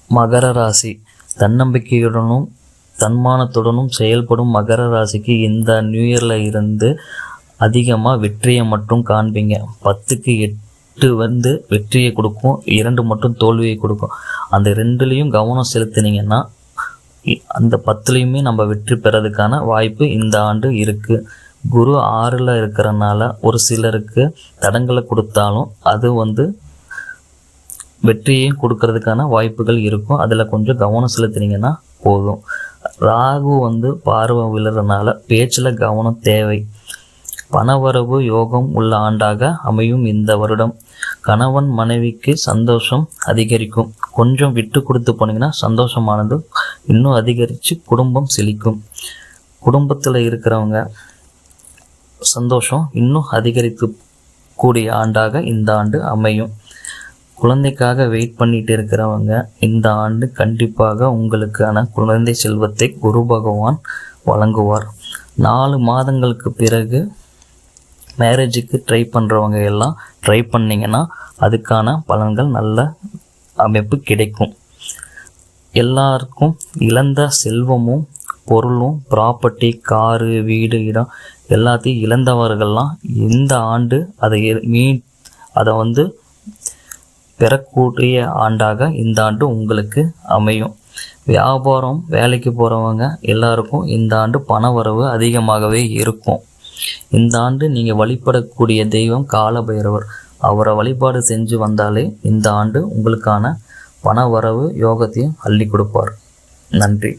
மகர ராசி. தன்னம்பிக்கையுடனும் தன்மானத்துடனும் செயல்படும் மகர ராசிக்கு இந்த நியூ இயரில் இருந்து அதிகமாக வெற்றியை மட்டும் காண்பீங்க. 10க்கு 8 வெற்றியை கொடுக்கும், 2 மட்டும் தோல்வியை கொடுக்கும். அந்த 2லேயும் கவனம் செலுத்தினீங்கன்னா அந்த 10லையுமே நம்ம வெற்றி பெறதுக்கான வாய்ப்பு இந்த ஆண்டு இருக்குது. குரு 6ல் இருக்கிறனால ஒரு சிலருக்கு தடங்களை கொடுத்தாலும் அது வெற்றியையும் கொடுக்கறதுக்கான வாய்ப்புகள் இருக்கும். அதில் கொஞ்சம் கவனம் செலுத்தினீங்கன்னா போதும். ராகு பார்வை விழுறதுனால பேச்சில் கவனம் தேவை. பணவரவு யோகம் உள்ள ஆண்டாக அமையும் இந்த வருடம். கணவன் மனைவிக்கு சந்தோஷம் அதிகரிக்கும். கொஞ்சம் விட்டு கொடுத்து போனீங்கன்னா சந்தோஷமானது இன்னும் அதிகரித்து குடும்பம் செழிக்கும். குடும்பத்தில் இருக்கிறவங்க சந்தோஷம் இன்னும் அதிகரித்து கூடிய ஆண்டாக இந்த ஆண்டு அமையும். குழந்தைக்காக வெயிட் பண்ணிட்டு இருக்கிறவங்க இந்த ஆண்டு கண்டிப்பாக உங்களுக்கான குழந்தை செல்வத்தை குரு பகவான் வழங்குவார். 4 மாதங்களுக்கு பிறகு மேரேஜுக்கு ட்ரை பண்ணுறவங்க எல்லாம் ட்ரை பண்ணிங்கன்னா அதுக்கான பலன்கள் நல்ல அமைப்பு கிடைக்கும். எல்லாருக்கும் இழந்த செல்வமும் பொருளும் ப்ராப்பர்ட்டி, காரு, வீடு, இடம் எல்லாத்தையும் இழந்தவர்கள்லாம் இந்த ஆண்டு அதை பெறக்கூடிய ஆண்டாக இந்த ஆண்டு உங்களுக்கு அமையும். வியாபாரம், வேலைக்கு போகிறவங்க எல்லாருக்கும் இந்த ஆண்டு பண வரவு அதிகமாகவே இருக்கும். இந்த ஆண்டு நீங்கள் வழிபடக்கூடிய தெய்வம் கால பைரவர். அவரை வழிபாடு செஞ்சு வந்தாலே இந்த ஆண்டு உங்களுக்கான பண வரவு யோகத்தையும் அள்ளி கொடுப்பார். நன்றி.